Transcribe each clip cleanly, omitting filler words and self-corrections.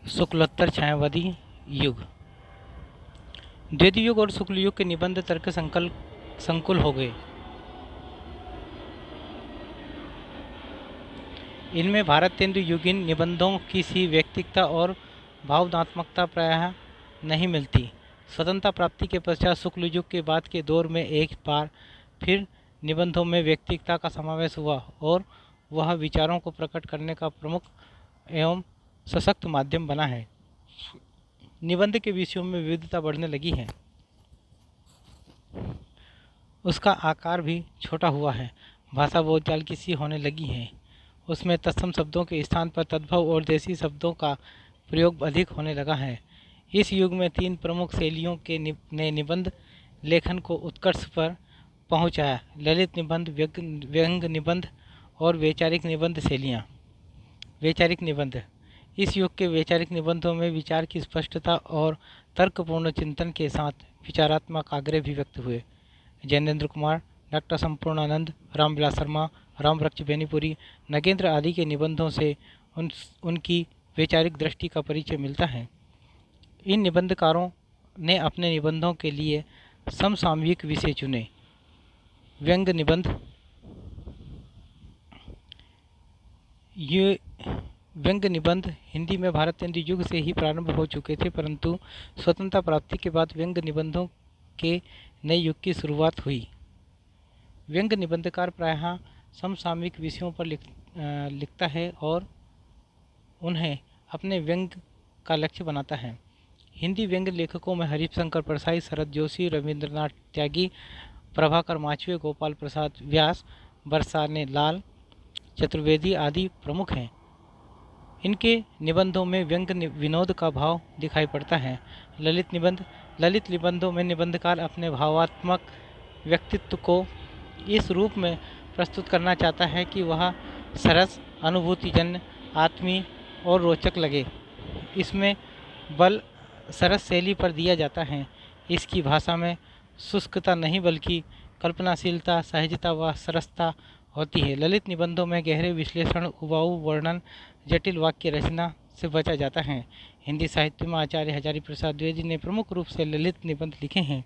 शुक्लोत्तर छायावादी युग। द्वैत युग और शुक्ल युग के निबंध तर्क संकुल हो गए। इनमें भारतेंदु युगीन निबंधों की सी व्यक्तिकता और भावनात्मकता प्रायः नहीं मिलती। स्वतंत्रता प्राप्ति के पश्चात शुक्ल युग के बाद के दौर में एक बार फिर निबंधों में व्यक्तिकता का समावेश हुआ और वह विचारों को प्रकट करने का प्रमुख एवं सशक्त माध्यम बना है। निबंध के विषयों में विविधता बढ़ने लगी है, उसका आकार भी छोटा हुआ है, भाषा बोलचाल की सी होने लगी है, उसमें तत्सम शब्दों के स्थान पर तद्भव और देसी शब्दों का प्रयोग अधिक होने लगा है। इस युग में तीन प्रमुख शैलियों के ने निबंध लेखन को उत्कर्ष पर पहुंचाया: ललित निबंध, व्यंग निबंध और वैचारिक निबंध शैलियाँ। वैचारिक निबंध। इस युग के वैचारिक निबंधों में विचार की स्पष्टता और तर्कपूर्ण चिंतन के साथ विचारात्मक आग्रह भी व्यक्त हुए। जैनेन्द्र कुमार, डॉक्टर संपूर्णानंद, रामविलास शर्मा, रामवृक्ष बेनीपुरी, नगेंद्र आदि के निबंधों से उनकी वैचारिक दृष्टि का परिचय मिलता है। इन निबंधकारों ने अपने निबंधों के लिए समसामयिक विषय चुने। व्यंग निबंध। ये व्यंग निबंध हिंदी में भारतेंदु युग से ही प्रारंभ हो चुके थे, परंतु स्वतंत्रता प्राप्ति के बाद व्यंग निबंधों के नए युग की शुरुआत हुई। व्यंग निबंधकार प्रायः समसामयिक विषयों पर लिखता है और उन्हें अपने व्यंग का लक्ष्य बनाता है। हिंदी व्यंग लेखकों में हरिशंकर परसाई, शरद जोशी, रविंद्रनाथ त्यागी, प्रभाकर माचवे, गोपाल प्रसाद व्यास, बरसाने लाल चतुर्वेदी आदि प्रमुख हैं। इनके निबंधों में व्यंग विनोद का भाव दिखाई पड़ता है। ललित निबंध। ललित निबंधों में निबंधकार अपने भावात्मक व्यक्तित्व को इस रूप में प्रस्तुत करना चाहता है कि वह सरस, अनुभूतिजन्य, आत्मीय और रोचक लगे। इसमें बल सरस शैली पर दिया जाता है। इसकी भाषा में शुष्कता नहीं बल्कि कल्पनाशीलता, सहजता व सरसता होती है। ललित निबंधों में गहरे विश्लेषण, उबाऊ वर्णन, जटिल वाक्य रचना से बचा जाता है। हिंदी साहित्य में आचार्य हजारी प्रसाद द्विवेदी ने प्रमुख रूप से ललित निबंध लिखे हैं।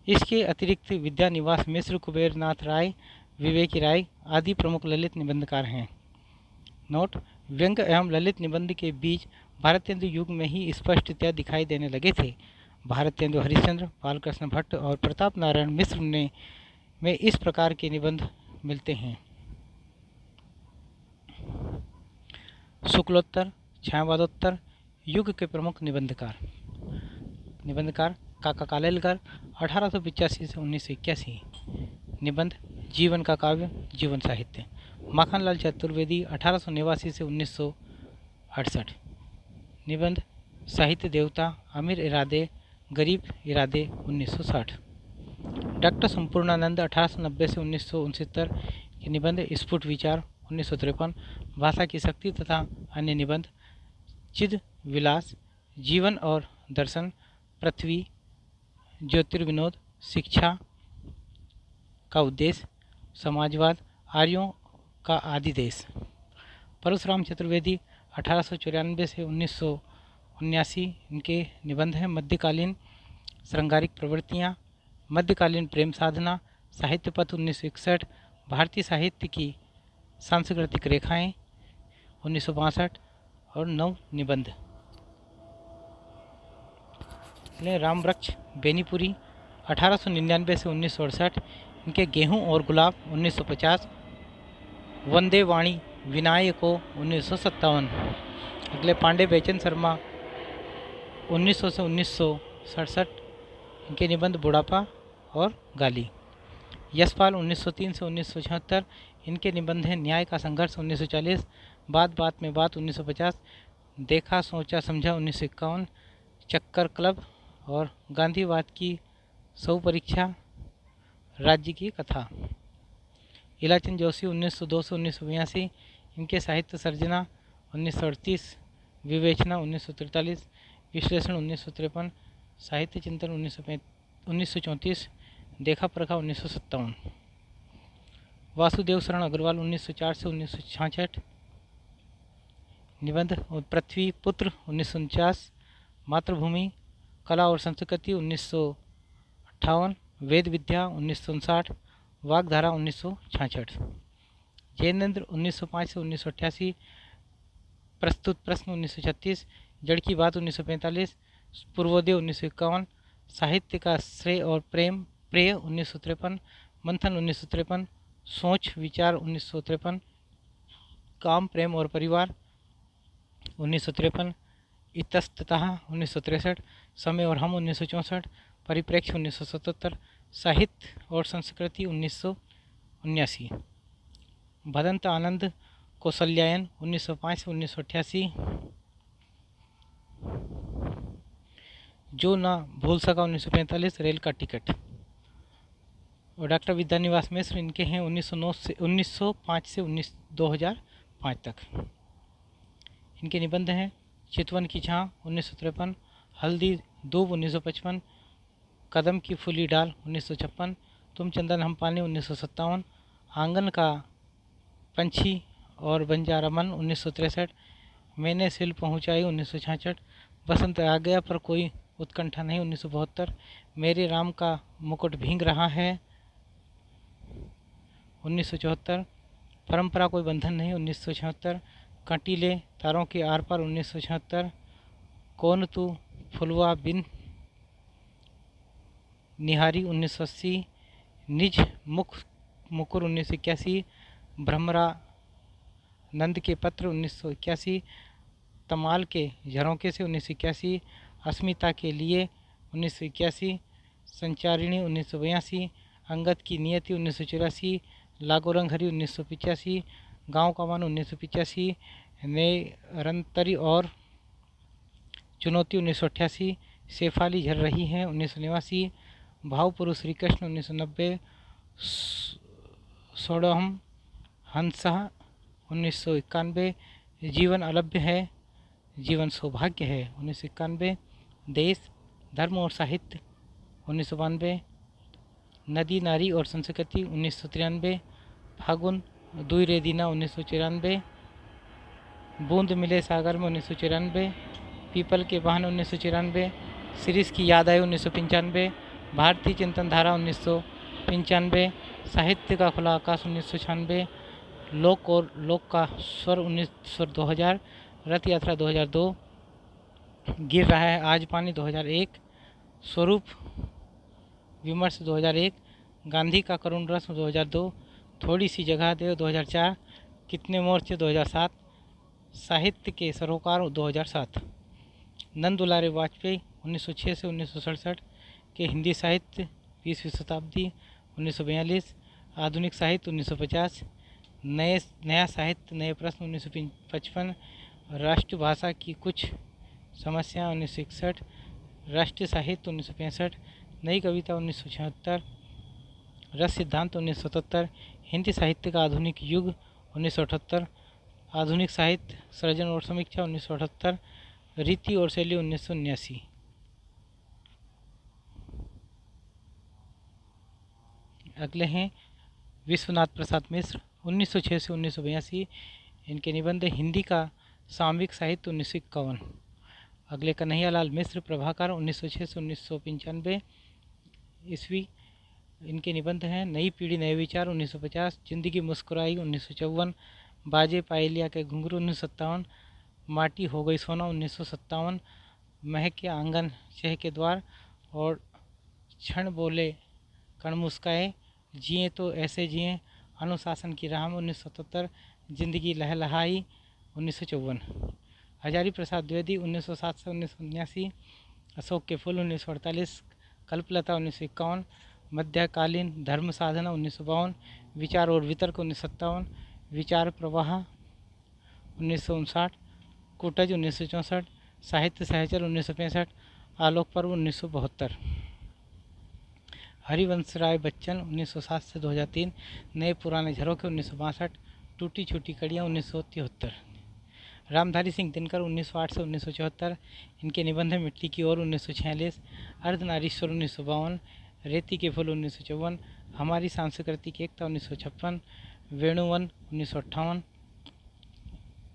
इसके अतिरिक्त विद्यानिवास मिश्र, कुबेर नाथ राय, विवेकी राय आदि प्रमुख ललित निबंधकार हैं। नोट: व्यंग एवं ललित निबंध के बीच भारतेंदु युग में ही स्पष्टतया दिखाई देने लगे थे। भारतेंदु हरिश्चंद्र, बालकृष्ण भट्ट और प्रताप नारायण मिश्र में इस प्रकार के निबंध मिलते हैं। शुक्लोत्तर छायावादोत्तर युग के प्रमुख निबंधकार काका कालेलकर 1885 से 1981। निबंध जीवन का काव्य, जीवन साहित्य। माखनलाल चतुर्वेदी 1889 से 1968। निबंध साहित्य देवता, अमीर इरादे, गरीब इरादे 1960। डॉक्टर संपूर्णानंद 1890 से 1969 के निबंध स्फुट विचार 1953। भाषा की शक्ति तथा अन्य निबंध। चिद विलास, जीवन और दर्शन, पृथ्वी, ज्योतिर्विनोद, शिक्षा का उद्देश्य, समाजवाद, आर्यों का आदि देश। परशुराम चतुर्वेदी 1894 से 1979 इनके निबंध हैं। मध्यकालीन श्रृंगारिक प्रवृत्तियाँ, मध्यकालीन प्रेम साधना, साहित्य पथ 1961, भारतीय साहित्य की सांस्कृतिक रेखाएं 1962 और 9 निबंध। रामवृक्ष बेनीपुरी 1899 से 1968 इनके गेहूं और गुलाब 1950। वंदे वाणी विनायको 1957। अगले पांडे बेचन शर्मा 1900 से 1967 इनके निबंध बुढ़ापा और गाली। यशपाल 1903 से 1976 इनके निबंध हैं। न्याय का संघर्ष 1940, बात बात में बात 1950, देखा सोचा समझा 1951, चक्कर क्लब और गांधीवाद की सौ परीक्षा, राज्य की कथा। इलाचंद जोशी 1902 से 1982 इनके साहित्य सर्जना 1938, विवेचना 1943, विश्लेषण 1953, साहित्य चिंतन 1934, देखा परखा 1957। वासुदेव शरण अग्रवाल 1904 से 1966 निबंध पृथ्वी पुत्र 1949, मातृभूमि कला और संस्कृति 1958, वेद विद्या 1959, वाग्धारा 1966, जैनेन्द्र 1905 से 1988, प्रस्तुत प्रश्न 1936, जड़ की बात 1945, पूर्वोदय 1951, साहित्य का श्रेय और प्रेम प्रेय 1953, मंथन 1953, सोच विचार 1953, काम प्रेम और परिवार 1953, इतस्ततः 1963, समय और हम 1964, परिप्रेक्ष्य 1977, साहित्य और संस्कृति 1979, भदंत आनंद कौशल्यायन 1905 से 1988, जो ना भूल सका 1945, रेल का टिकट। और डॉक्टर विद्यानिवास मिश्र इनके हैं 1905 से 2005 तक। इनके निबंध हैं चितवन की छाँ 1953, हल्दी दूब 1955, कदम की फूली डाल 1956, तुम चंदन हम पानी 1957, आंगन का पंछी और बंजारा मन 1963, मैंने सिल पहुँचाई 1966, बसंत आ गया पर कोई उत्कंठा नहीं 1972, मेरे राम का मुकुट भींग रहा है 1974, परंपरा कोई बंधन नहीं 1976, कंटीले तारों के आर पार 1976, कौन तू फुलवा बिन निहारी 1980, निज मुकुर 1981, भ्रमरा नंद के पत्र 1981, तमाल के झरोंके से 1981, अस्मिता के लिए 1981, संचारिणी 1982, अंगद की नियति 1984, लागोरंग हरी 1985, गाँव का वन 1985, निरंतरी और चुनौती 1988, शेफाली झर रही है 1989, भाव पुरुष श्री कृष्ण 1990, सोडम हंसा 1991, जीवन अलभ्य है जीवन सौभाग्य है 1991, देश धर्म और साहित्य 1992, नदी नारी और संस्कृति 1993, फागुन दुई रे दीना 1994, बूंद मिले सागर में 1994, पीपल के वाहन 1994, सीरीज की याद आए 1995, भारतीय चिंतन धारा 1995, साहित्य का खुला आकाश 1996, लोक और लोक का स्वर 2000, रथ यात्रा 2002, गिर रहा है आज पानी 2001, स्वरूप विमर्श 2001, गांधी का करुण रस्म 2002, थोड़ी सी जगह दे 2004, कितने मोर्चे 2007, साहित्य के सरोकार 2007, नंद दुलारे वाजपेयी 1906 से 1967 के हिंदी साहित्य 20वीं शताब्दी 1942, आधुनिक साहित्य 1950, नया साहित्य नए प्रश्न 1955, राष्ट्रभाषा की कुछ समस्या 1961, राष्ट्रीय साहित्य 1965, नई कविता 1976, रस सिद्धांत 1977, हिंदी साहित्य का आधुनिक युग 1978, आधुनिक साहित्य सृजन और समीक्षा 1978, रीति और शैली 1979। अगले हैं विश्वनाथ प्रसाद मिश्र 1906 से 1982, इनके निबंध हिंदी का सामयिक साहित्य 1951। अगले कन्हैयालाल मिश्र प्रभाकर 1906 से 1995 ईस्वी, इनके निबंध हैं नई पीढ़ी नए विचार 1950, जिंदगी मुस्कुराई 1954, बाजे पायलिया के घुंघरू 1957, माटी हो गई सोना 1957, महके आंगन चह के द्वार और क्षण बोले कण मुस्काए, जिए तो ऐसे जिए, अनुशासन की राह में 1977, जिंदगी लहलहाई 1954, हजारी प्रसाद द्विवेदी 1907 से 1979, अशोक के फूल 1948, कल्पलता 1951, मध्यकालीन धर्म साधना 1952, विचार और वितर्क 1957, विचार प्रवाह 1959, कुटज 1964, साहित्य सहचर 1965, आलोक पर्व 1972, हरिवंश राय बच्चन 1907 से 2003, नए पुराने झरोखे 1962, टूटी छूटी कड़ियाँ 1973, रामधारी सिंह दिनकर 1908 से 1974, इनके निबंध मिट्टी की ओर 1946, अर्धनारीश्वर 1952, रेती के फूल 1954, हमारी सांस्कृतिक एकता 1956, वेणुवन 1958,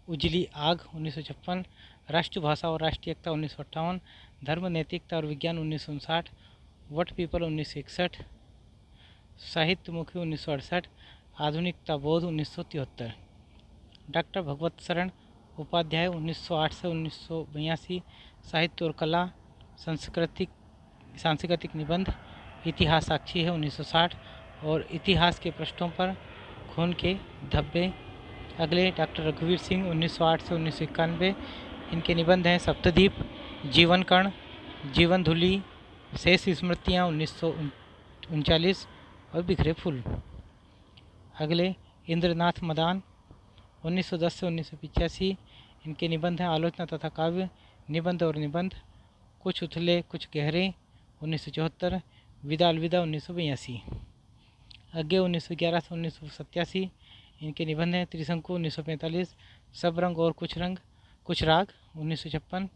उजली आग 1956, राष्ट्रभाषा और राष्ट्रीय एकता 1958, धर्म नैतिकता और विज्ञान 1959, वट पीपल 1961, साहित्य मुखी 1968, आधुनिकता बोध 1973। डॉक्टर भगवत शरण उपाध्याय 1908 से 1982, साहित्य और कला, सांस्कृतिक निबंध, इतिहास साक्षी है 1960 और इतिहास के पृष्ठों पर खून के धब्बे। अगले डॉक्टर रघुवीर सिंह 1908 से 1991, इनके निबंध हैं सप्तद्वीप, जीवन कण, जीवन धुली, शेष स्मृतियाँ 1939 और बिखरे फूल। अगले इंद्रनाथ मदान 1910 से 1985, इनके निबंध हैं आलोचना तथा काव्य, निबंध और निबंध, कुछ उथले कुछ गहरे 1974, विदा अलविदा 1982। अज्ञे 1911 से 1987, इनके निबंध हैं त्रिशंकु 1945, सब रंग और कुछ रंग कुछ राग 1956,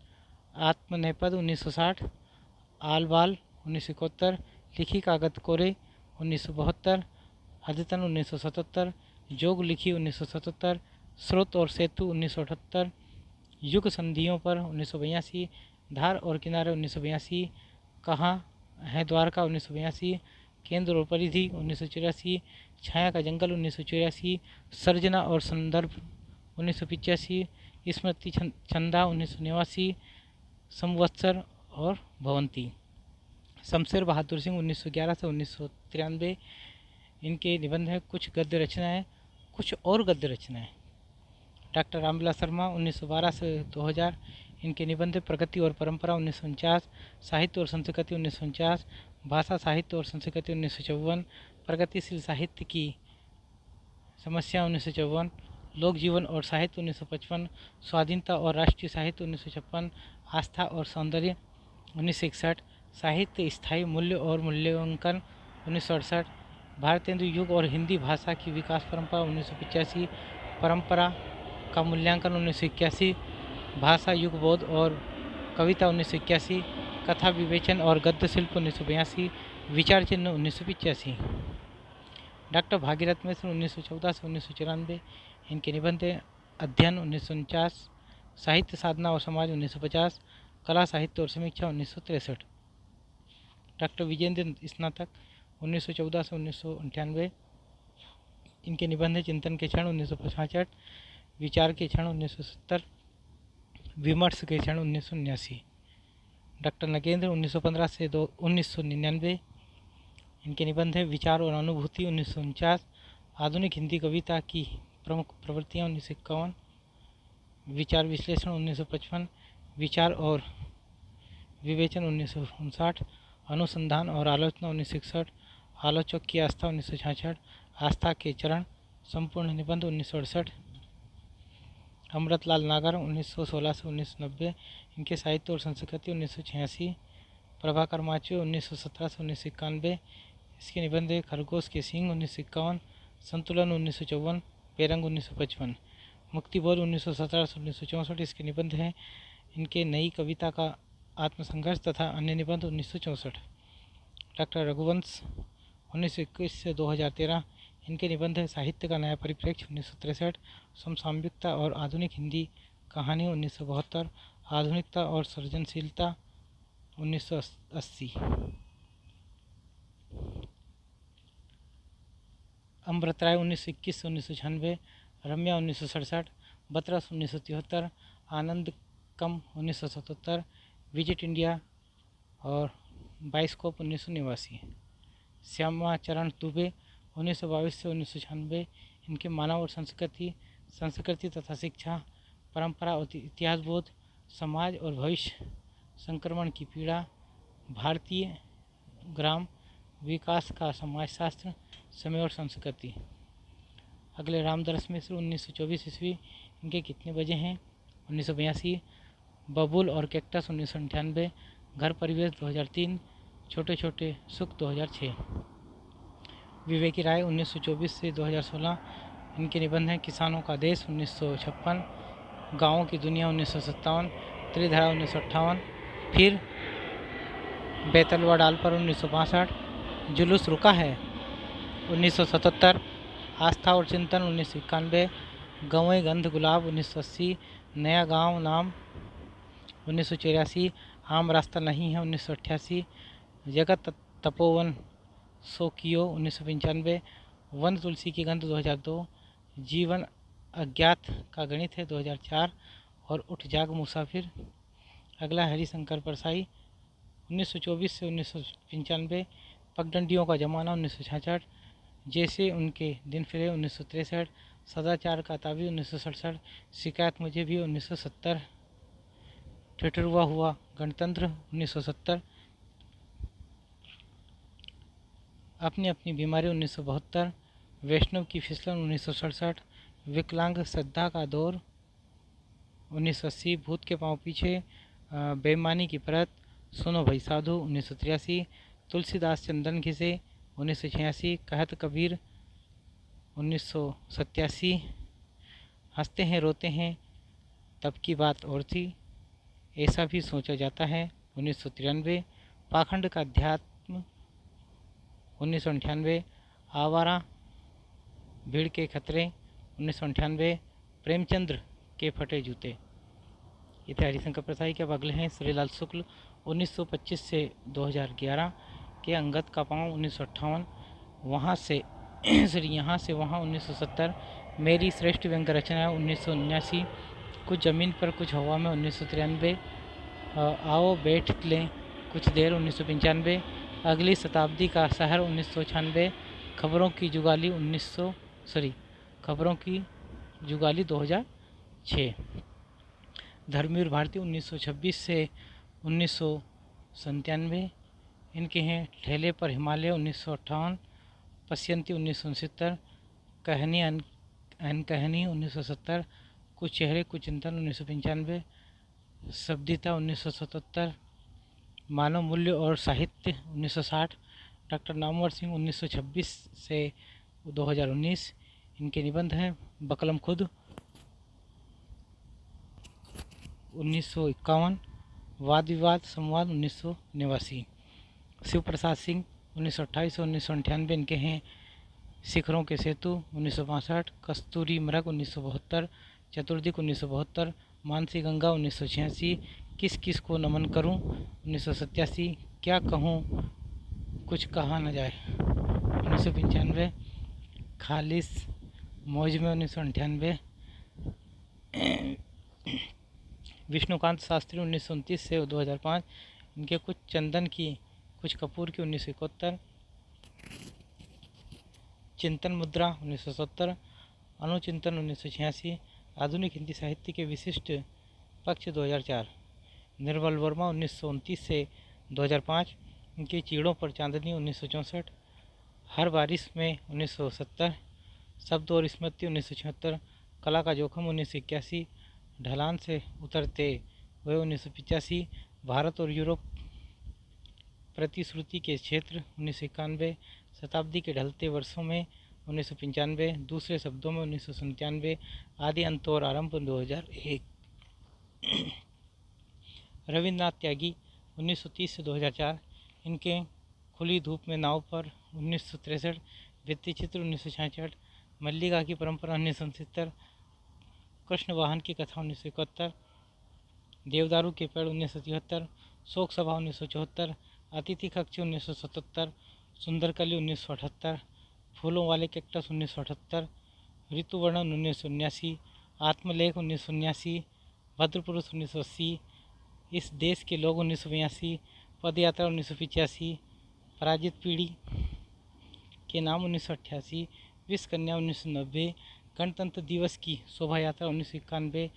आत्मनेपद 1960, आल बाल 1971, लिखी कागत कोरे 1972, अद्यतन 1977, जोग लिखी 1977, स्रोत और सेतु 1978, युग संधियों पर 1982, धार और किनारे 1982, कहाँ है द्वारका 1982, केंद्र और परिधि 1984, छाया का जंगल 1984, सर्जना और संदर्भ 1985, स्मृति छंदा 1989, संवत्सर और भवंती। शमशेर बहादुर सिंह 1911 से 1993, इनके निबंध हैं कुछ गद्य रचनाएँ कुछ और गद्य रचनाएँ। डॉक्टर रामविलास शर्मा 1912 से 2000, इनके निबंध प्रगति और परंपरा 1949, साहित्य और संस्कृति 1949, भाषा साहित्य और संस्कृति 1954, प्रगतिशील साहित्य की समस्या 1954, लोक जीवन और साहित्य 1955, स्वाधीनता और राष्ट्रीय साहित्य 1956, आस्था और सौंदर्य 1961, साहित्य स्थायी मूल्य और मूल्यांकन 1968, भारतेंदु युग और हिंदी भाषा की विकास परंपरा 1985, परंपरा का मूल्यांकन 1981, भाषा युग बोध और कविता 1981, कथा विवेचन और गद्य शिल्प 1982, विचार चिन्ह 1985। डॉक्टर भागीरथ मिश्र 1914 से 1994, इनके निबंध अध्ययन 1949, साहित्य साधना और समाज 1950, कला साहित्य और समीक्षा 1963। डॉक्टर विजेंद्र स्नातक 1914 से 1998, इनके निबंध चिंतन के क्षण 1965, विचार के क्षण 1970, विमर्श के क्षण 1979। डॉक्टर नगेंद्र 1915 से 1999, इनके निबंध विचार और अनुभूति 1949, आधुनिक हिंदी कविता की प्रमुख प्रवृत्तियाँ 1951, विचार विश्लेषण 1955, विचार और विवेचन 1959, अनुसंधान और आलोचना 1961, आलोचक की आस्था 1966, आस्था के चरण संपूर्ण निबंध 1968। अमृतलाल नागर 1916 से 1990, इनके साहित्य और संस्कृति 1986, प्रभाकर माचवे 1917 से 1991, इसके निबंध खरगोश के सिंह 1951, संतुलन 1954, पेरंग 1955, मुक्तिबोध 1917 से 1964, इसके निबंध हैं इनके नई कविता का आत्मसंघर्ष तथा अन्य निबंध 1964। डॉक्टर रघुवंश 1921 से 2013, इनके निबंध है साहित्य का नया परिप्रेक्ष्य 1963, समसामयिकता और आधुनिक हिंदी कहानी 1972, आधुनिकता और सृजनशीलता 1980। अमृत राय 1921 से 1996, रम्या 1967, बतरस 1973, आनंद कम 1977, विजिट इंडिया और बाइस्कोप 1989। श्यामा चरण दुबे 1922 से 1996, इनके मानव और संस्कृति तथा शिक्षा, परंपरा और इतिहास बोध, समाज और भविष्य, संक्रमण की पीड़ा, भारतीय ग्राम विकास का समाजशास्त्र, समय और संस्कृति। अगले रामदरस मिश्र 1924 ईस्वी, इनके कितने बजे हैं 1982, बबुल और कैक्टस 1998, घर परिवेश 2003, छोटे छोटे सुख 2006। विवेकी राय 1924 से 2016, इनके निबंध हैं किसानों का देश 1956, गाँवों की दुनिया 1957, त्रिधारा 1958, फिर बेतलवा डाल पर 1962, जुलूस रुका है 1977, आस्था और चिंतन 1991, गंवई गंध गुलाब 1980, नया गांव नाम 1984, आम रास्ता नहीं है 1988, जगत तपोवन सोकियो 1995, वन तुलसी की गंध 2002, जीवन अज्ञात का गणित है 2004 और उठ जाग मुसाफिर। अगला हरिशंकर परसाई 1924 से 1995, पगडंडियों का ज़माना 1966, जैसे उनके दिन फिरे 1963, सदाचार का ताबी 1967, शिकायत मुझे भी 1970, ठिठुरवा हुआ गणतंत्र 1970, अपनी अपनी बीमारी 1972, वैष्णव की फिसलन 1967, विकलांग श्रद्धा का दौर 1980, भूत के पांव पीछे, बेईमानी की परत, सुनो भाई साधु 1983, तुलसीदास चंदन घिसे 1986, कहत कबीर 1987, हंसते हैं रोते हैं तब की बात और थी, ऐसा भी सोचा जाता है 1993, पाखंड का अध्यात्म 1998, आवारा भीड़ के खतरे 1998, प्रेमचंद्र के फटे जूते। ये थे हरिशंकर परसाई के। अब अगले हैं श्रीलाल शुक्ल 1925 से 2011 के, अंगद का पाँव 1958, वहाँ से सॉरी यहाँ से वहाँ 1970, मेरी श्रेष्ठ व्यंग्य रचना 1979, कुछ ज़मीन पर कुछ हवा में 1993, आओ बैठ लें कुछ देर 1995, अगली शताब्दी का शहर 1996, खबरों की जुगाली 2006, धर्मवीर भारती 1926 से 1997, इनके हैं ठेले पर हिमालय 1958, पश्यंती 1969, कहानी अनकहानी 1970, कुछ चेहरे कुछ चिंतन 1995, शब्दिता 1977, मानव मूल्य और साहित्य 1960, डॉक्टर नामवर सिंह 1926 से 2019, इनके निबंध हैं। बकलम खुद 1951, वाद विवाद संवाद 1989, शिव प्रसाद सिंह 1928 से 1998, इनके हैं शिखरों के सेतु 1962, कस्तूरी मृग 1972, चतुर्दिक 1972, मानसी गंगा 1986, किस किस को नमन करूं 1987, क्या कहूं कुछ कहा न जाए 1995, खालिस मौज में 1998, विष्णुकांत शास्त्री 1929 से 2005, इनके कुछ चंदन की कुछ कपूर की 1971, चिंतन मुद्रा 1970, अनुचिंतन 1986, आधुनिक हिंदी साहित्य के विशिष्ट पक्ष 2004, निर्मल वर्मा 1929 से 2005, इनके चीड़ों पर चांदनी 1964, हर बारिश में 1970, शब्द और स्मृति 1976, कला का जोखम 1981, ढलान से उतरते हुए 1985, भारत और यूरोप प्रतिश्रुति के क्षेत्र 1991, शताब्दी के ढलते वर्षों में 1995, दूसरे शब्दों में 1997, आदि अंत और आरंभ 2001, रविन्द्रनाथ त्यागी 1930 से 2004, इनके खुली धूप में नाव पर 1963, भित्ति चित्र 1966, मल्लिका की परंपरा 1970, कृष्ण वाहन की कथा 1971, देवदारू के पेड़ 1973, शोक सभा 1974, अतिथि कक्ष 1977, सुंदरकली 1978, फूलों वाले कैक्टस 1978, ऋतुवर्णन 1979, आत्मलेख 1979, भद्रपुरुष 1980, इस देश के लोग 1982, पदयात्रा 1985, पराजित पीढ़ी के नाम 1988, विश्व कन्या 1990, गणतंत्र दिवस की शोभा यात्रा 1991,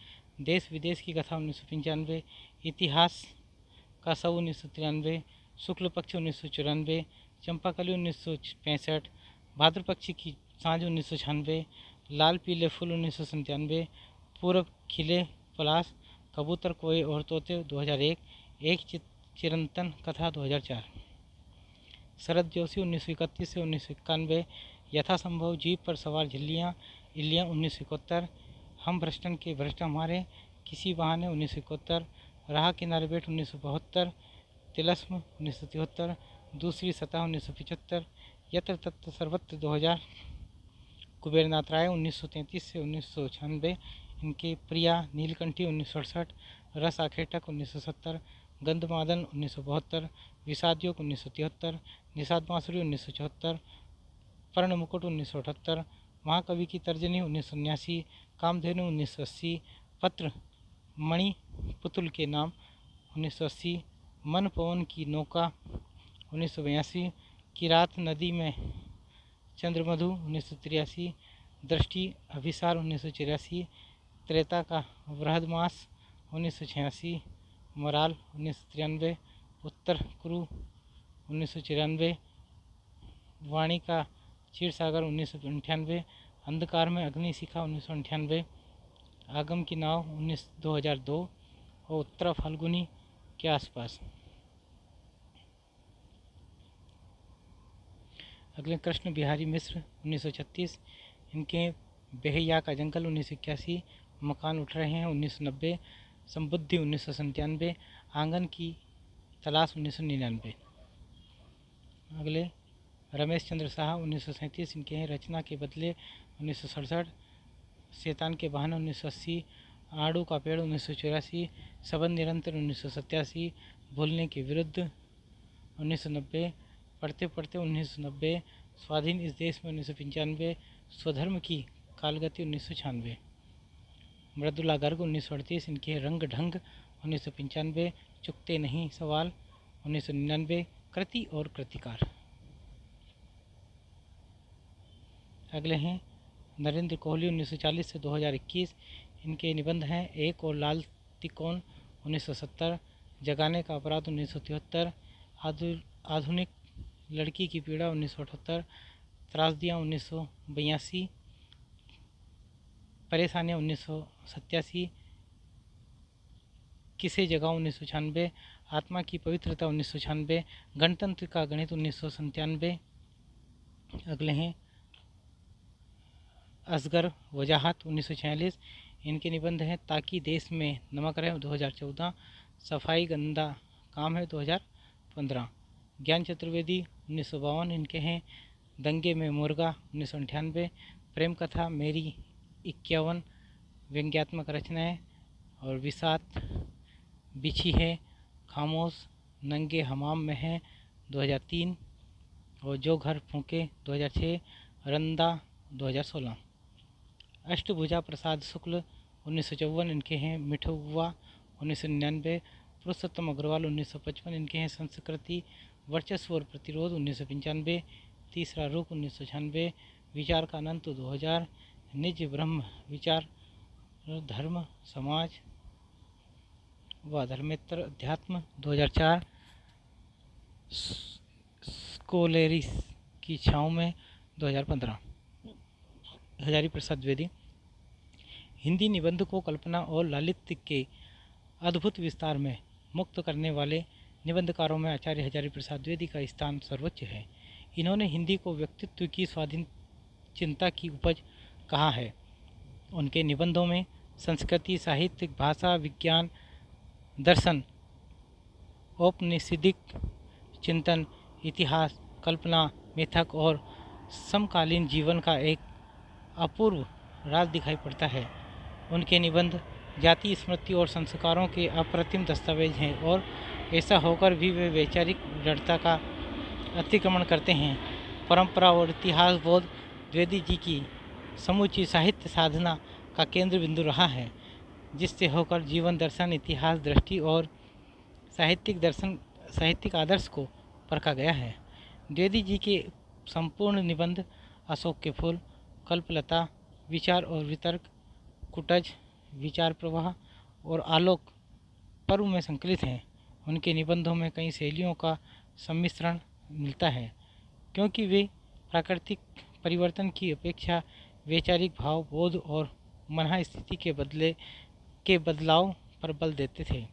देश विदेश की कथा 1995, इतिहास का शव 1993, शुक्ल पक्ष 1994, चंपाकली 1965, भाद्र पक्ष की सांझ 1996, लाल पीले फूल 1997, पूर्व खिले पलाश, कबूतर कोए और तोते 2001, एक चिरंतन कथा 2004, शरद जोशी 1931 से 1991, यथासंभव जीप पर सवार झिल्लियाँ इल्लियाँ 1971, हम भ्रष्टन के भ्रष्ट हमारे किसी बहाने 1971, राह किनारे बैठ 1972, तिलस्म 1973, दूसरी सतह 1975, यत्र तत्र सर्वत्र 2000, कुबेरनाथ राय 1933 से 1996, इनके प्रिया नीलकंठी 1968, रस आखेटक 1970, गंधमादन 1972, विषाद योग 1973, निषाद बांसुरी 1974, पर्ण मुकुट 1978, महाकवि की तर्जनी 1979, कामधेनु 1980, पत्र मणि पुतुल के नाम 1980, मन पवन की नौका 1982, किरात नदी में चंद्रमधु 1983, दृष्टि अभिसार 1984, त्रेता का बृहदमास 1986, मराल 1993, उत्तर कुरु 1994, वाणी का क्षीरसागर 1998, अंधकार में अग्नि शिखा 1998, आगम की नाव 2002 और उत्तरा फाल्गुनी के आसपास। अगले कृष्ण बिहारी मिश्र 1936, इनके बेहया का जंगल 1981, मकान उठ रहे हैं 1990, संबुद्धि 1997, आंगन की तलाश 1999। अगले रमेश चंद्र शाह 1937, इनके हैं रचना के बदले 1967, शैतान के बहाने 1980, आड़ू का पेड़ 1984, सबन निरंतर 1987, भूलने के विरुद्ध 1990, पढ़ते पढ़ते 1990, स्वाधीन इस देश में 1995, स्वधर्म की कालगति 1996, मृदुला गर्ग 1938, इनके रंग ढंग 1995, चुकते नहीं सवाल 1999, कृति और कृतिकार। अगले हैं नरेंद्र कोहली 1940 से 2021, इनके निबंध हैं एक और लाल तिकोन 1970, जगाने का अपराध 1973, आधुनिक लड़की की पीड़ा 1978, त्रासदियाँ 1982, परेशानियाँ 1987, किसे जगाऊं 1996, आत्मा की पवित्रता 1996, गणतंत्र का गणित 1997। अगले हैं असगर वजाहत 1946, इनके निबंध हैं ताकि देश में नमक रहे 2014, सफाई गंदा काम है 2015, ज्ञान चतुर्वेदी 1952, इनके हैं दंगे में मुर्गा 1998, प्रेम कथा मेरी 51 व्यंग्यात्मक रचनाएं, और विषाद बिछी है खामोश नंगे हमाम में है 2003, और जो घर फूंके 2006, रंदा 2016। अष्टभुजा प्रसाद शुक्ल 1954, इनके हैं मिठुआ 1999, पुरुषोत्तम अग्रवाल 1955, इनके हैं संस्कृति वर्चस्व और प्रतिरोध 1995, तीसरा रूप 1996, विचार का अनंत 2000, निज ब्रह्म विचार धर्म समाज व धर्मेतर अध्यात्म 2004, स्कोलेरिस की छाँव में 2015। हजारी प्रसाद द्विवेदी हिंदी निबंध को कल्पना और लालित्य के अद्भुत विस्तार में मुक्त करने वाले निबंधकारों में आचार्य हजारी प्रसाद द्विवेदी का स्थान सर्वोच्च है। इन्होंने हिंदी को व्यक्तित्व की स्वाधीन चिंता की उपज कहा है। उनके निबंधों में संस्कृति, साहित्य, भाषा, विज्ञान, दर्शन, औपनिषदिक चिंतन, इतिहास, कल्पना, मिथक और समकालीन जीवन का एक अपूर्व राज दिखाई पड़ता है। उनके निबंध जाति, स्मृति और संस्कारों के अप्रतिम दस्तावेज हैं और ऐसा होकर भी वे वैचारिक दृढ़ता का अतिक्रमण करते हैं। परंपरा और इतिहास बोध द्विवेदी जी की समूची साहित्य साधना का केंद्र बिंदु रहा है, जिससे होकर जीवन दर्शन, इतिहास दृष्टि और साहित्यिक आदर्श को परखा गया है। द्विवेदी जी के संपूर्ण निबंध अशोक के फूल, कल्पलता, विचार और वितर्क, कुटज, विचार प्रवाह और आलोक पर्व में संकलित हैं। उनके निबंधों में कई शैलियों का सम्मिश्रण मिलता है, क्योंकि वे प्राकृतिक परिवर्तन की अपेक्षा वैचारिक भाव, बोध और मनः स्थिति के बदलाव पर बल देते थे।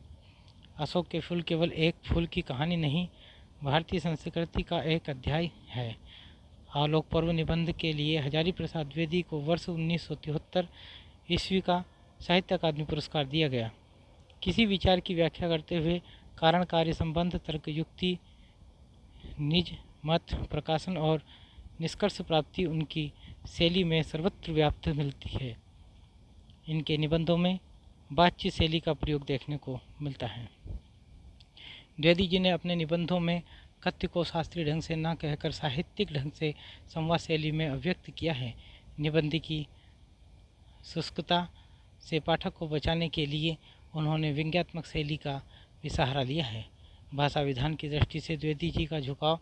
अशोक के फूल केवल एक फूल की कहानी नहीं, भारतीय संस्कृति का एक अध्याय है। आलोक पर्व निबंध के लिए हजारी प्रसाद द्विवेदी को वर्ष 1973 ईस्वी का साहित्य अकादमी पुरस्कार दिया गया। किसी विचार की व्याख्या करते हुए कारण कार्य संबंध, तर्क युक्ति, निज मत प्रकाशन और निष्कर्ष प्राप्ति उनकी शैली में सर्वत्र व्याप्त मिलती है। इनके निबंधों में बातचीत शैली का प्रयोग देखने को मिलता है। द्विवेदी जी ने अपने निबंधों में कथ्य को शास्त्रीय ढंग से न कहकर साहित्यिक ढंग से संवाद शैली में अभिव्यक्त किया है। निबंध की शुष्कता से पाठक को बचाने के लिए उन्होंने व्यंग्यात्मक शैली का भी सहारा लिया है। भाषा विधान की दृष्टि से द्विवेदी जी का झुकाव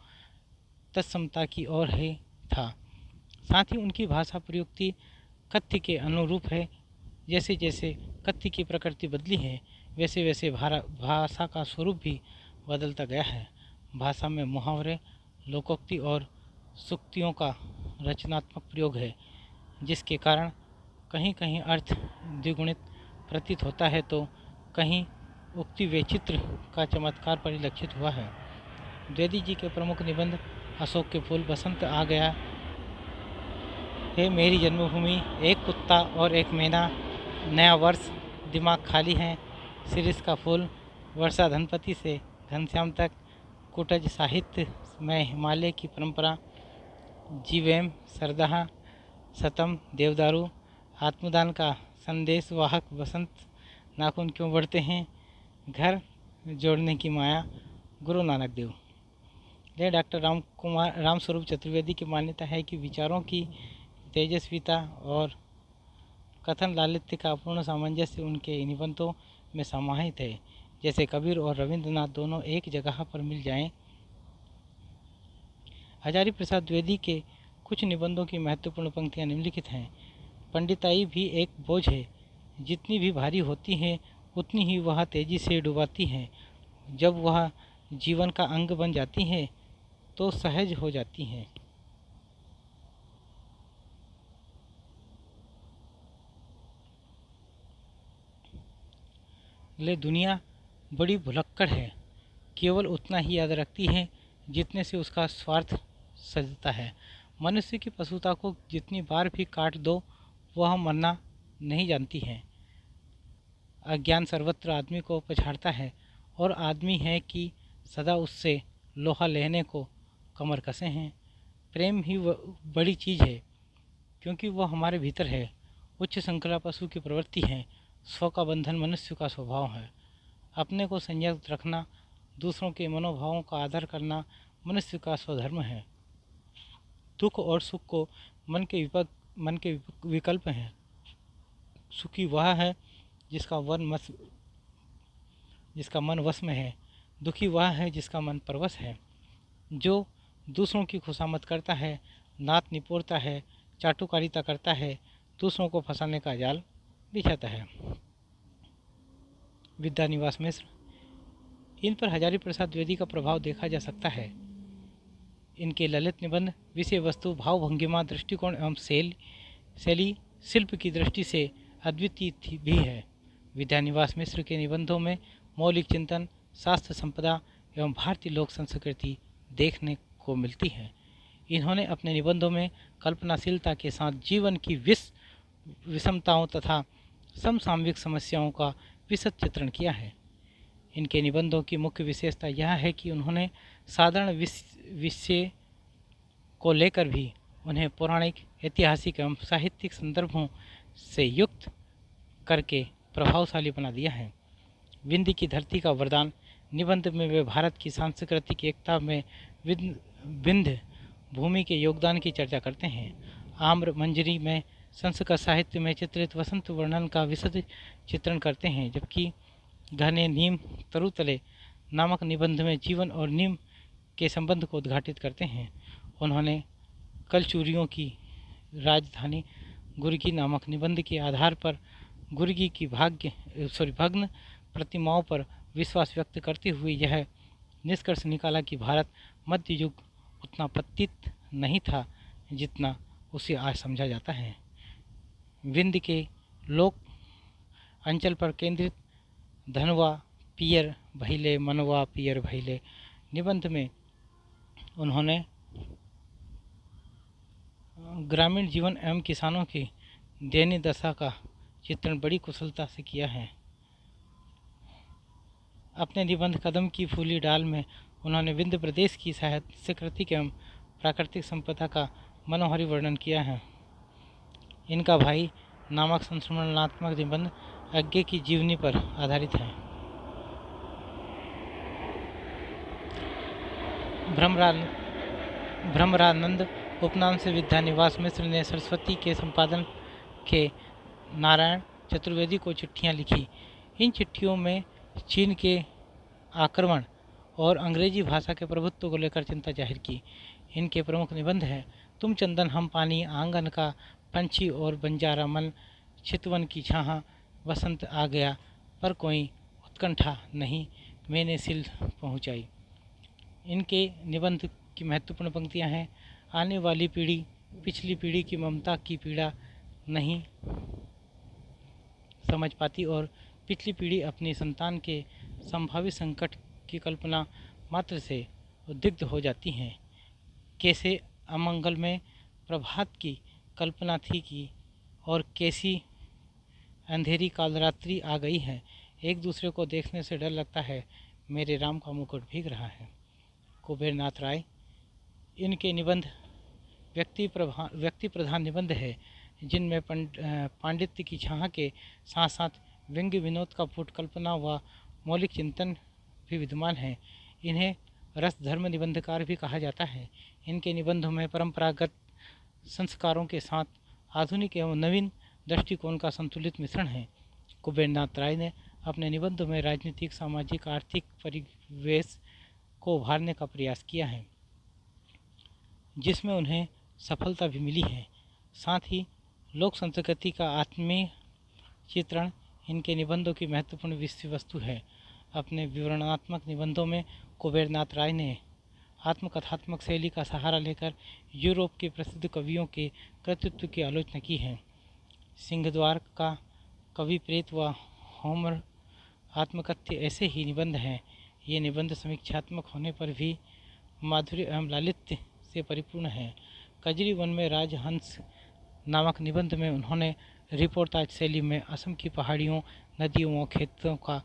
तत्समता की ओर है था। साथ ही उनकी भाषा प्रयुक्ति कथ्य के अनुरूप है। जैसे जैसे कथ्य की प्रकृति बदली है, वैसे वैसे भाषा का स्वरूप भी बदलता गया है। भाषा में मुहावरे, लोकोक्ति और सूक्तियों का रचनात्मक प्रयोग है, जिसके कारण कहीं कहीं अर्थ द्विगुणित प्रतीत होता है तो कहीं उक्ति वैचित्र का चमत्कार परिलक्षित हुआ है। द्विवेदी जी के प्रमुख निबंध अशोक के फूल, बसंत आ गया है, मेरी जन्मभूमि, एक कुत्ता और एक मैना, नया वर्ष, दिमाग खाली है, शिरीष का फूल, वर्षा धनपति से घनश्याम तक, कुटज साहित्य में हिमालय की परंपरा, जीवेम, सरदाह, सतम, देवदारू, आत्मदान का संदेश वाहक, बसंत, नाखून क्यों बढ़ते हैं, घर जोड़ने की माया, गुरु नानक देव। यह डॉक्टर रामस्वरूप चतुर्वेदी की मान्यता है कि विचारों की तेजस्विता और कथन लालित्य का पूर्ण सामंजस्य उनके निबंधों में समाहित है। जैसे कबीर और रविंद्रनाथ दोनों एक जगह पर मिल जाएं। हजारी प्रसाद द्विवेदी के कुछ निबंधों की महत्वपूर्ण पंक्तियां निम्नलिखित हैं। पंडिताई भी एक बोझ है, जितनी भी भारी होती है उतनी ही वह तेजी से डुबाती है। जब वह जीवन का अंग बन जाती है तो सहज हो जाती है। ले दुनिया बड़ी भुलक्कड़ है, केवल उतना ही याद रखती है जितने से उसका स्वार्थ सजता है। मनुष्य की पशुता को जितनी बार भी काट दो वह मरना नहीं जानती है। अज्ञान सर्वत्र आदमी को पछाड़ता है और आदमी है कि सदा उससे लोहा लेने को कमर कसे हैं। प्रेम ही बड़ी चीज़ है, क्योंकि वह हमारे भीतर है। उच्च श्रृंखला पशु की प्रवृत्ति है, स्व का बंधन मनुष्य का स्वभाव है। अपने को संयत रखना, दूसरों के मनोभावों का आदर करना मनुष्य का स्वधर्म है। दुख और सुख को मन के विकल्प हैं। सुखी वह है जिसका मन वश में है, दुखी वह है जिसका मन परवश है। जो दूसरों की खुशामद करता है, नात निपोड़ता है, चाटुकारिता करता है, दूसरों को फंसाने का जाल बिछाता है। विद्यानिवास मिश्र। इन पर हजारी प्रसाद द्विवेदी का प्रभाव देखा जा सकता है। इनके ललित निबंध विषय वस्तु, भाव भंगिमा, दृष्टिकोण एवं शैली शिल्प की दृष्टि से अद्वितीय भी है। विद्यानिवास मिश्र के निबंधों में मौलिक चिंतन, शास्त्र संपदा एवं भारतीय लोक संस्कृति देखने को मिलती है। इन्होंने अपने निबंधों में कल्पनाशीलता के साथ जीवन की विषमताओं तथा समसामयिक समस्याओं का विशद चित्रण किया है। इनके निबंधों की मुख्य विशेषता यह है कि उन्होंने साधारण विषय को लेकर भी उन्हें पौराणिक, ऐतिहासिक एवं साहित्यिक संदर्भों से युक्त करके प्रभावशाली बना दिया है। विंध्य की धरती का वरदान निबंध में वे भारत की सांस्कृतिक एकता में विंध्य भूमि के योगदान की चर्चा करते हैं। आम्र मंजरी में संस्कृत साहित्य में चित्रित वसंत वर्णन का विशद चित्रण करते हैं, जबकि घने नीम तरुतले नामक निबंध में जीवन और नीम के संबंध को उद्घाटित करते हैं। उन्होंने कलचूरियों की राजधानी गुर्गी नामक निबंध के आधार पर गुर्गी की भग्न प्रतिमाओं पर विश्वास व्यक्त करते हुए यह निष्कर्ष निकाला कि भारत मध्य युग उतना पतित नहीं था जितना उसे आज समझा जाता है। विंध्य के लोक अंचल पर केंद्रित धनवा पियर भैले, मनवा पियर भैले निबंध में उन्होंने ग्रामीण जीवन एवं किसानों की दयनीय दशा का चित्रण बड़ी कुशलता से किया है। अपने निबंध कदम की फूली डाल में उन्होंने विंध्य प्रदेश की सांस्कृतिक एवं प्राकृतिक संपदा का मनोहारी वर्णन किया है। इनका भाई नामक संस्मरणात्मक निबंध अज्ञे की जीवनी पर आधारित है। भ्रमरानंद उपनाम से विद्यानिवास मिश्र ने सरस्वती के संपादन के नारायण चतुर्वेदी को चिट्ठियां लिखी। इन चिट्ठियों में चीन के आक्रमण और अंग्रेजी भाषा के प्रभुत्व को लेकर चिंता जाहिर की। इनके प्रमुख निबंध हैं तुम चंदन हम पानी, आंगन का पंछी और बंजारा मन, चितवन की छाह, बसंत आ गया पर कोई उत्कंठा नहीं, मैंने सिल पहुँचाई। इनके निबंध की महत्वपूर्ण पंक्तियाँ हैं आने वाली पीढ़ी पिछली पीढ़ी की ममता की पीड़ा नहीं समझ पाती और पिछली पीढ़ी अपनी संतान के संभावित संकट की कल्पना मात्र से उद्विग्ध हो जाती हैं। कैसे अमंगल में प्रभात की कल्पना थी कि और कैसी अंधेरी कालरात्रि आ गई है, एक दूसरे को देखने से डर लगता है, मेरे राम का मुकुट भीग रहा है। कुबेरनाथ राय। इनके निबंध व्यक्ति प्रधान निबंध है जिनमें पांडित्य की छाह के साथ साथ व्यंग्य विनोद का फूट कल्पना व मौलिक चिंतन भी विद्यमान है। इन्हें रस धर्म निबंधकार भी कहा जाता है। इनके निबंधों में परंपरागत संस्कारों के साथ आधुनिक एवं नवीन दृष्टिकोण का संतुलित मिश्रण है। कुबेरनाथ राय ने अपने निबंधों में राजनीतिक, सामाजिक, आर्थिक परिवेश को उभारने का प्रयास किया है, जिसमें उन्हें सफलता भी मिली है। साथ ही लोक संस्कृति का आत्मीय चित्रण इनके निबंधों की महत्वपूर्ण विषय वस्तु है। अपने विवरणात्मक निबंधों में कुबेरनाथ राय ने आत्मकथात्मक शैली का सहारा लेकर यूरोप के प्रसिद्ध कवियों के कृतित्व की आलोचना की है। सिंहद्वार का कवि प्रेत व होमर आत्मकथ्य ऐसे ही निबंध हैं। ये निबंध समीक्षात्मक होने पर भी माधुर्य एवं लालित्य से परिपूर्ण है। कजरी वन में राजहंस नामक निबंध में उन्होंने रिपोर्टाज शैली में असम की पहाड़ियों, नदियों और खेतों का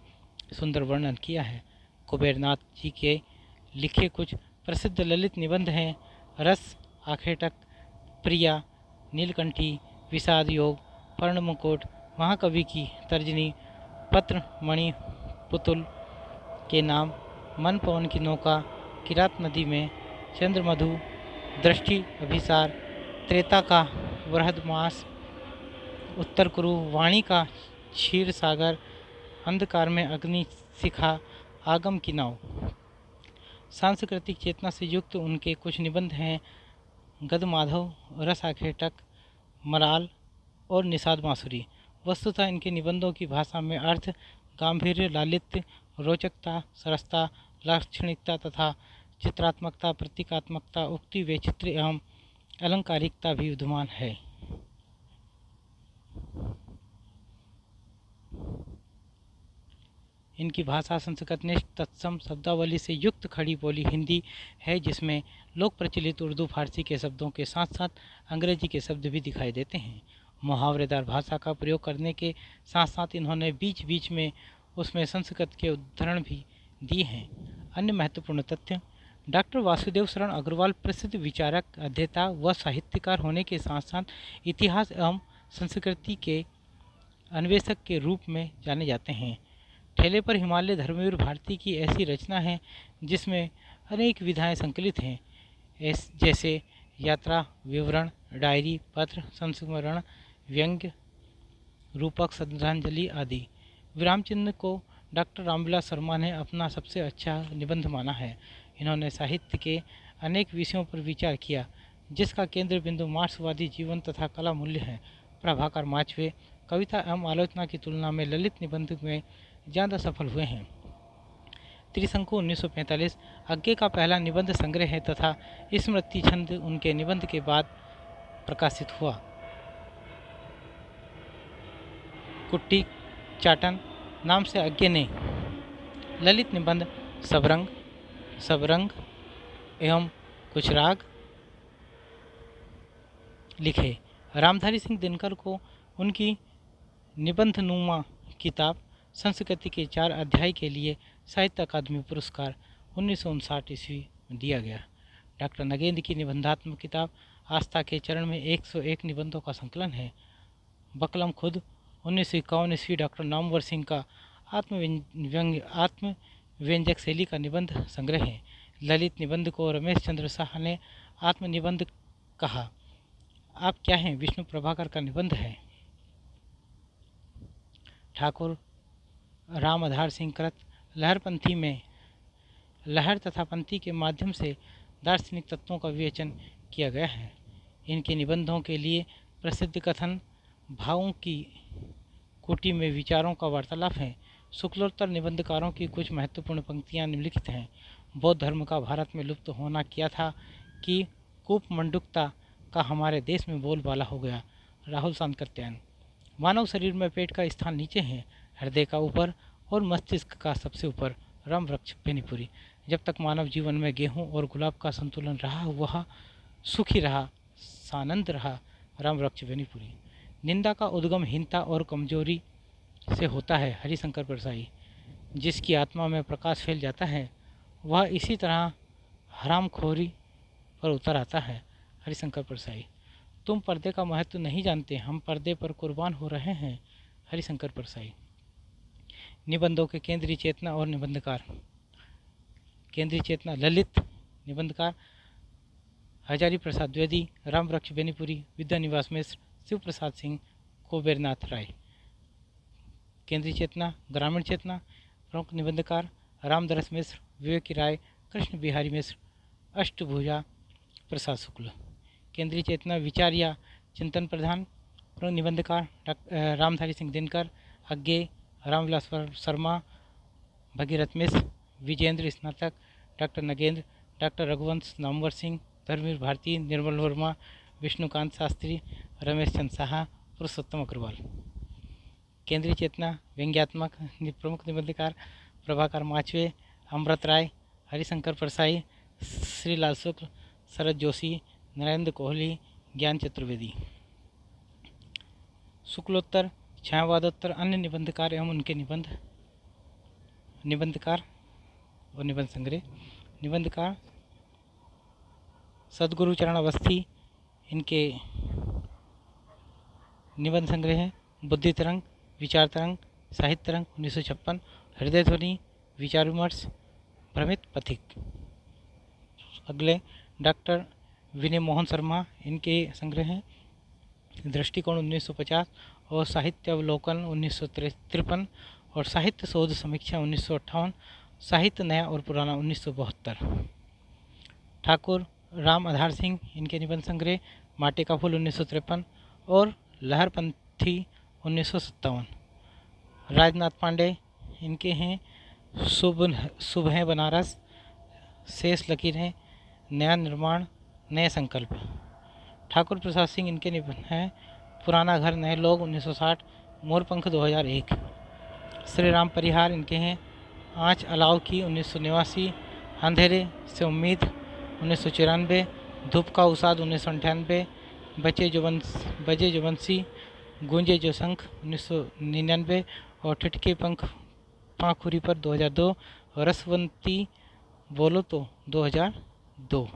सुंदर वर्णन किया है। कुबेरनाथ जी के लिखे कुछ प्रसिद्ध ललित निबंध हैं रस आखेटक, प्रिया, नीलकंठी, विषाद योग, पर्ण मुकुट, महाकवि की तर्जनी, पत्र मणि, पुतुल के नाम, मन पवन की नौका, किरात नदी में, चंद्रमधु, दृष्टि अभिसार, त्रेता का वृहद मास, उत्तर कुरु, वाणी का क्षीर सागर, अंधकार में अग्नि शिखा, आगम की नाव। सांस्कृतिक चेतना से युक्त उनके कुछ निबंध हैं गदमाधव, रस आखेटक, मराल और निषाद बांसुरी। वस्तुतः इनके निबंधों की भाषा में अर्थ, गांधीर्य, लालित्य, रोचकता, सरसता, लाक्षणिकता तथा चित्रात्मकता, प्रतीकात्मकता, उक्ति वैचित्र्य एवं अलंकारिकता भी विद्यमान है। इनकी भाषा संस्कृतनिष्ठ तत्सम शब्दावली से युक्त खड़ी बोली हिंदी है, जिसमें लोक प्रचलित उर्दू फारसी के शब्दों के साथ साथ अंग्रेजी के शब्द भी दिखाई देते हैं। मुहावरेदार भाषा का प्रयोग करने के साथ साथ इन्होंने बीच बीच में उसमें संस्कृत के उदाहरण भी दिए हैं। अन्य महत्वपूर्ण तथ्य, डॉक्टर वासुदेव शरण अग्रवाल प्रसिद्ध विचारक, अध्येता व साहित्यकार होने के साथ साथ इतिहास एवं संस्कृति के अन्वेषक के रूप में जाने जाते हैं। ठेले पर हिमालय धर्मवीर भारती की ऐसी रचना है जिसमें अनेक विधाएं संकलित हैं, जैसे यात्रा विवरण, डायरी, पत्र, संस्मरण, व्यंग्य, रूपक, श्रद्धांजलि आदि। विराम चिन्ह को डॉक्टर रामविलास शर्मा ने अपना सबसे अच्छा निबंध माना है। इन्होंने साहित्य के अनेक विषयों पर विचार किया, जिसका केंद्र बिंदु मार्क्सवादी जीवन तथा कला मूल्य है। प्रभाकर माचवे कविता एवं आलोचना की तुलना में ललित निबंध में ज़्यादा सफल हुए हैं। त्रिशंकु 1945 अज्ञे का पहला निबंध संग्रह है तथा स्मृति छंद उनके निबंध के बाद प्रकाशित हुआ। कुट्टी चाटन नाम से अज्ञे ने ललित निबंध सबरंग, सबरंग एवं कुछ राग लिखे। रामधारी सिंह दिनकर को उनकी निबंधनुमा किताब संस्कृति के 4 अध्याय के लिए साहित्य अकादमी पुरस्कार 1959 ईस्वी में दिया गया। डॉक्टर नगेंद्र की निबंधात्मक किताब आस्था के चरण में 101 निबंधों का संकलन है। बकलम खुद 1951 ईस्वी डॉक्टर नामवर सिंह का आत्मव्यंजक शैली का निबंध संग्रह है। ललित निबंध को रमेश चंद्र शाह ने आत्मनिबंध कहा। आप क्या हैं विष्णु प्रभाकर का निबंध है। ठाकुर राम आधार सिंह कृत लहरपंथी में लहर तथा पंथी के माध्यम से दार्शनिक तत्वों का विवेचन किया गया है। इनके निबंधों के लिए प्रसिद्ध कथन भावों की कुटी में विचारों का वार्तालाप है। शुक्लोत्तर निबंधकारों की कुछ महत्वपूर्ण पंक्तियां निम्नलिखित हैं। बौद्ध धर्म का भारत में लुप्त होना किया था कि कूपमंडूकता का हमारे देश में बोलबाला हो गया। राहुल सांकृत्यायन। मानव शरीर में पेट का स्थान नीचे है, हृदय का ऊपर और मस्तिष्क का सबसे ऊपर। राम वृक्ष बेनीपुरी। जब तक मानव जीवन में गेहूं और गुलाब का संतुलन रहा वह सुखी रहा, सानंद रहा। राम वृक्ष बेनीपुरी। निंदा का उद्गम हीनता और कमजोरी से होता है। हरिशंकर परसाई। जिसकी आत्मा में प्रकाश फैल जाता है वह इसी तरह हरामखोरी पर उतर आता है। हरिशंकर परसाई। तुम पर्दे का महत्व नहीं जानते, हम पर्दे पर कुर्बान हो रहे हैं। हरिशंकर परसाई। निबंधों के केंद्रीय चेतना और निबंधकार। केंद्रीय चेतना ललित। निबंधकार हजारी प्रसाद द्विवेदी, राम वृक्ष बेनीपुरी, विद्यानिवास मिश्र, शिव प्रसाद सिंह, कुबेरनाथ राय। केंद्रीय चेतना ग्रामीण चेतना। प्रमुख निबंधकार रामदरस मिश्र, विवेकी राय, कृष्ण बिहारी मिश्र, अष्टभुजा प्रसाद शुक्ल। केंद्रीय चेतना विचार या चिंतन प्रधान। प्रमुख निबंधकार रामधारी सिंह दिनकर, अज्ञे, रामविलास शर्मा, भगीरथ मिश्र, विजेंद्र स्नातक, डॉक्टर नगेंद्र, डॉक्टर रघुवंश, नामवर सिंह, धर्मवीर भारती, निर्मल वर्मा, विष्णुकांत शास्त्री, रमेश चंद साहा, पुरुषोत्तम अग्रवाल। केंद्रीय चेतना व्यंग्यात्मक। प्रमुख निबंधकार प्रभाकर माचवे, अमृत राय, हरिशंकर परसाई, श्रीलाल शुक्ल, शरद जोशी, नरेंद्र कोहली, ज्ञान चतुर्वेदी। शुक्लोत्तर छायावादोत्तर अन्य निबंधकार एवं उनके निबंधकार और निबंध संग्रह। निबंधकार सदगुरु चरण अवस्थी, इनके निबंध संग्रह है। बुद्धि तरंग, विचार तरंग, साहित्य तरंग 1956, हृदय ध्वनि, विचार विमर्श, भ्रमित पथिक। अगले डॉक्टर विनय मोहन शर्मा, इनके संग्रह हैं दृष्टिकोण 1950 और साहित्य अवलोकन 1953 और साहित्य शोध समीक्षा 1958, साहित्य नया और पुराना 1972। ठाकुर राम आधार सिंह, इनके निबंध संग्रह माटे का फूल 1953 और लहरपंथी 1957। राजनाथ पांडे, इनके हैं शुभ है बनारस, शेष लकीरें, नया निर्माण, नए संकल्प। ठाकुर प्रसाद सिंह, इनके निबंध हैं पुराना घर नए लोग 1960, मोरपंख 2001। श्री राम परिहार, इनके हैं आँच अलाव की 1989, अंधेरे से उम्मीद 1994, धूप का उसाद 1998, बजे जो बंसी गूंजे जो शंख 1999 और ठिठके पंख पाखुरी पर 2002 और रसवंती बोलो तो 2002।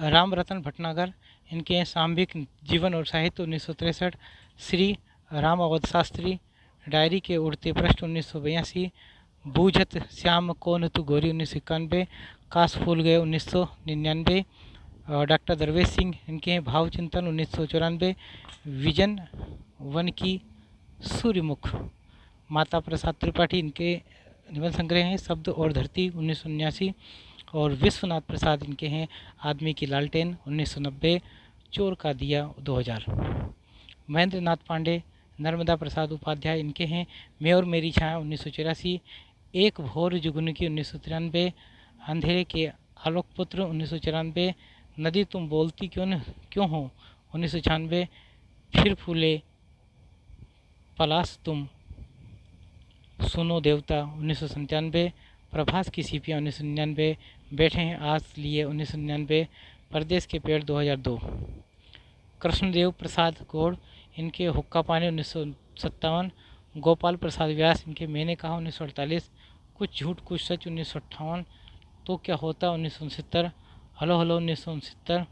राम रतन भटनागर, इनके सांभिक जीवन और साहित्य 1963, श्री राम अवध शास्त्री, डायरी के उड़ते पृष्ठ 1982, बूझत श्याम कौन तू गोरी 1991, काश फूल गए 1999। डॉक्टर दरवेश सिंह, इनके हैं भाव चिंतन 1994, विजन वन की सूर्यमुख। माता प्रसाद त्रिपाठी, इनके निबंध संग्रह हैं शब्द और धरती 1979 और विश्वनाथ प्रसाद, इनके हैं आदमी की लालटेन 1990, चोर का दिया 2000। महेंद्र नाथ पांडे, नर्मदा प्रसाद उपाध्याय, इनके हैं मैं और मेरी छाया 1984, एक भोर जुगनू की 1993, अंधेरे के आलोक पुत्र 1994, नदी तुम बोलती क्यों हो 1996, फिर फूले पलाश तुम सुनो देवता 1997, प्रभास की सीपियाँ 1999, बैठे हैं आस लिए 1999, परदेश के पेड़ 2002। कृष्णदेव प्रसाद गौड़, इनके हुक्का पानी 1957, गोपाल प्रसाद व्यास, इनके मैंने कहा 1948, कुछ झूठ कुछ सच 1958, तो क्या होता 1969, हलो हलो 1969,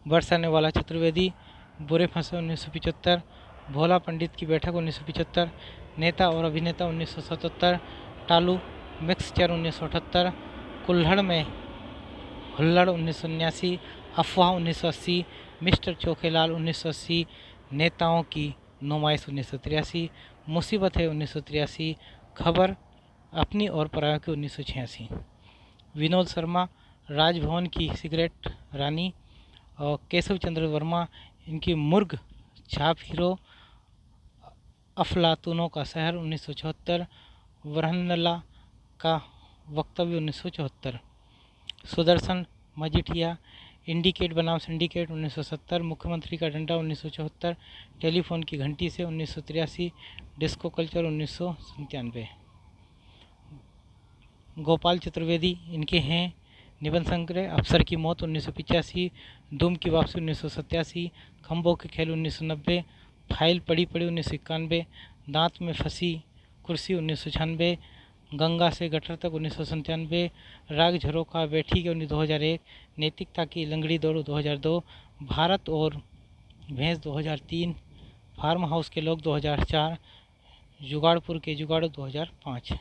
बरसाने वाला चतुर्वेदी, बुरे फंसे 1975, भोला पंडित की बैठक 1975, नेता और अभिनेता 1977, टालू मिक्सचर 1978, कुल्हड़ में हुल्लड़ 1979, अफवाह 1980, मिस्टर चोखेलाल 1980, नेताओं की नुमाइश 1983, मुसीबत है 1983, खबर अपनी और परायों की 1986। विनोद शर्मा राजभवन की सिगरेट रानी, और केशव चंद्र वर्मा इनकी मुर्ग छाप हीरो, अफलातूनों का शहर 1974, वरहन्नला का वक्तव्य 1974, सुदर्शन मजीठिया इंडिकेट बनाम सिंडिकेट 1970, मुख्यमंत्री का डंडा 1974, टेलीफोन की घंटी से 1983, डिस्को कल्चर 1997। गोपाल चतुर्वेदी इनके हैं निबंध संग्रह, अफसर की मौत 1985, धूम की वापसी 1987, खंभों के खेल 1990, फाइल पड़ी पड़ी 1991, दांत में फंसी कुर्सी 1996, गंगा से गटर तक 1997, राग झरोखा बैठी के 2001, नैतिकता की लंगड़ी दौड़ 2002, भारत और भैंस 2003, फार्म हाउस के लोग 2004, जुगाड़पुर के जुगाड़ू 2005।